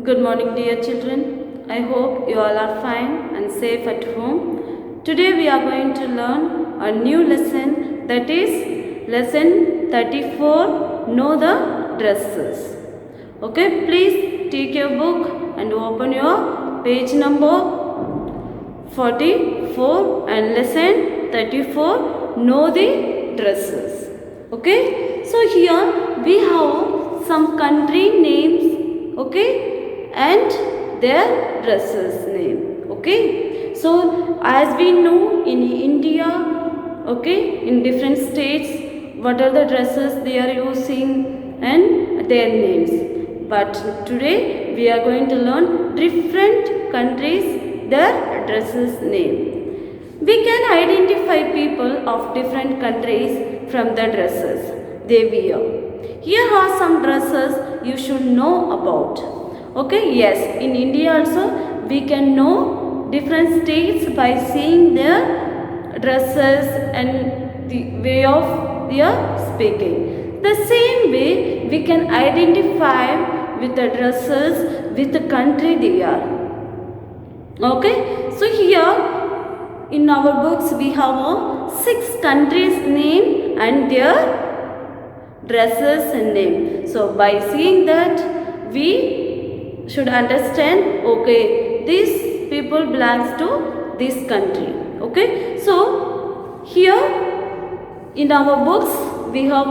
Good morning, dear children. I hope you all are fine and safe at home. Today we are going to learn a new lesson, that is lesson 34, Know the Dresses. Okay, please take your book and open your page number 44 and lesson 34, Know the Dresses. Okay, so here we have some country names, okay, and their dresses name. Okay, so as we know, in India, okay, in different states, what are the dresses they are using and their names. But today we are going to learn different countries their dresses name. We can identify people of different countries from the dresses they wear. Here are some dresses you should know about. Okay, yes, in India also we can know different states by seeing their dresses and the way of their speaking. The same way we can identify with the dresses with the country they are. Okay, so here in our books we have 6 countries name and their dresses name. So by seeing that we should understand, okay, these people belongs to this country. Okay, so here in our books we have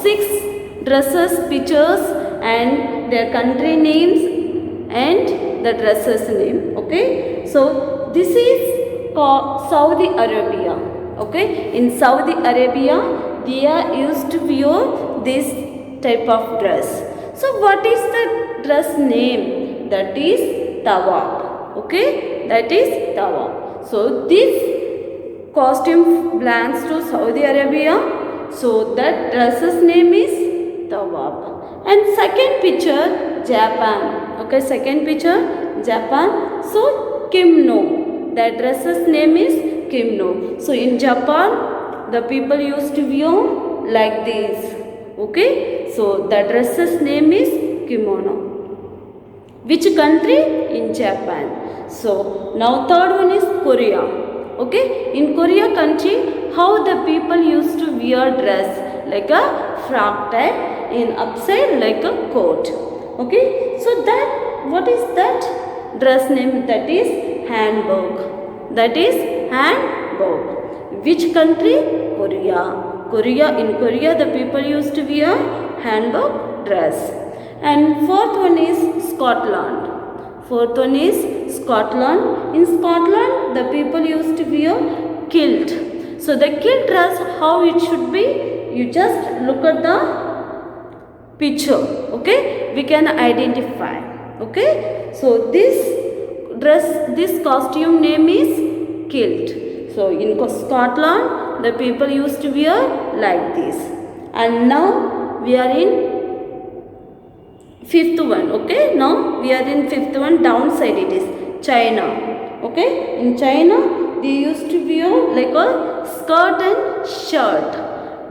6 dresses pictures and their country names and the dresses name. Okay, so this is called Saudi Arabia. Okay, in Saudi Arabia they are used to wear this type of dress. So what is the dress name? That is tawab. Okay, that is tawab. So this costume belongs to Saudi Arabia. So that dress's name is tawab. And second picture, Japan. Okay, second picture, Japan. So kimono. That dress's name is kimono. So in Japan, the people used to wear like this. Okay, so the dress's name is kimono. Which country? In Japan. So now third one is Korea. Okay, in Korea country, how the people used to wear dress like a frock type, in upside like a coat. Okay, so that what is that dress name? That is hanbok. That is hanbok. Which country? Korea. In Korea the people used to wear hanbok dress. And fourth one is Scotland. In Scotland the people used to wear kilt. So the kilt dress, how it should be, you just look at the picture. Okay, we can identify. Okay, so this costume name is kilt. So in Scotland the people used to wear like this. And now we are in fifth one. Okay, now we are in fifth one, downside it is China. Okay, in China they used to wear like a skirt and shirt.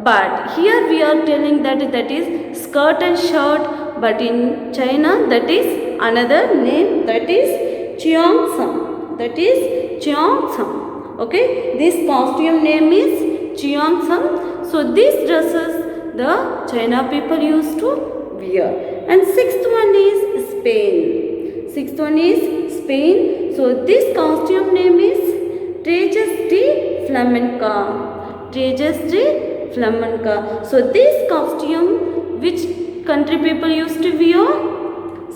But here we are telling that is skirt and shirt, but in China that is another name, that is cheongsam. Okay, this costume name is cheongsam. So these dresses the China people used to wear. And sixth one is Spain. So this costume name is Trajes de Flamenca. So this costume, which country people used to wear?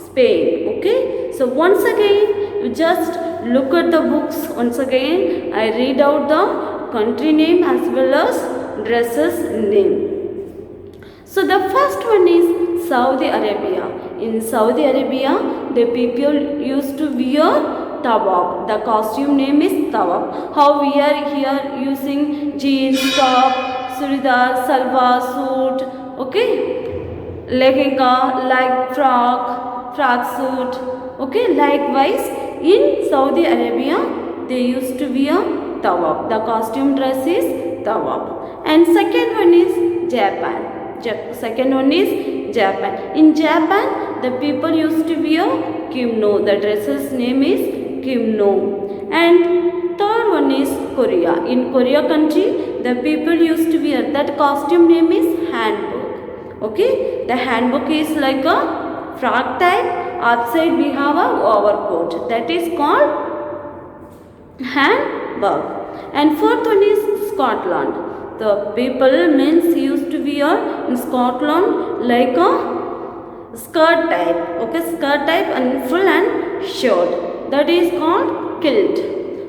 Spain. Okay, so once again you just look at the books. Once again I read out the country name as well as dresses name. So the first one is Saudi Arabia. In Saudi Arabia the people used to wear tawab. The costume name is tawab. How we are here using jeans, top, suridar, salwar, suit, okay, lehenga, like frock suit. Okay, likewise in Saudi Arabia they used to wear tawab. The costume dress is tawab. And second one is Japan. In Japan the people used to wear kimono. The dress's name is kimono. And third one is Korea. In Korea country, the people used to wear, that costume name is hanbok. Okay, the hanbok is like a frock type. Outside we have a overcoat. That is called hanbok. And fourth one is Scotland. The people means used to wear in Scotland like a skirt type. Okay, skirt type and full and short. That is called kilt.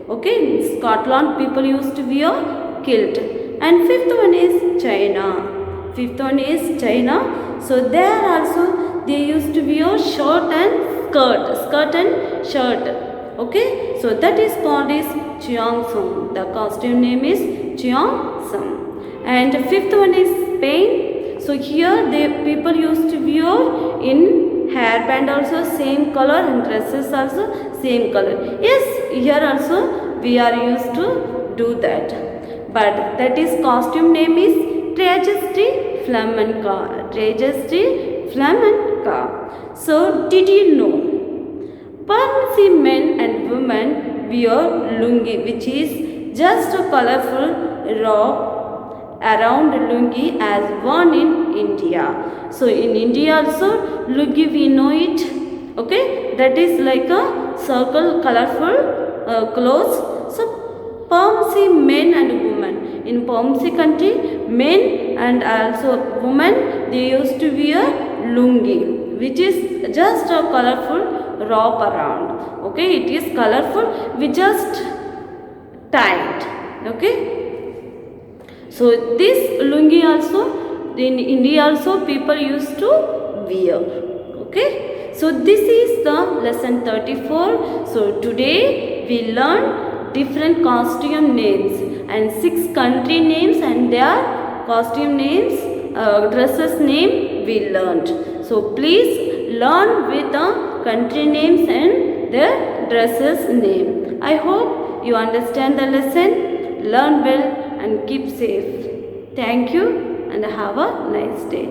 Okay, in Scotland people used to wear kilt. And fifth one is China. Fifth one is China. So there also they used to wear short and skirt and shirt. Okay, so that is called is Cheongsam. The costume name is Cheongsam. And fifth one is Spain. So here the people used to wear in hairband also same color and dresses also same color. Yes, here also we are used to do that. But that is costume name is Tragedy Flamenca. Tragedy Flamenca. So did you know? Parsi men and women wear lungi, which is just a colorful robe around lungi as worn in India. So in India also lungi we know it. Okay, that is like a circle colorful clothes. So Parsi men and women, in Parsi country men and also women, they used to wear lungi, which is just a colorful robe around. Okay, it is colorful, we just tied. Okay, so this lungi also in India also people used to wear. Okay, so this is the lesson 34. So today we learned different costume names and 6 country names and their costume names, dresses name we learned. So please learn with the country names and their dresses name. I hope you understand the lesson. Learn well and keep safe. Thank you and have a nice day.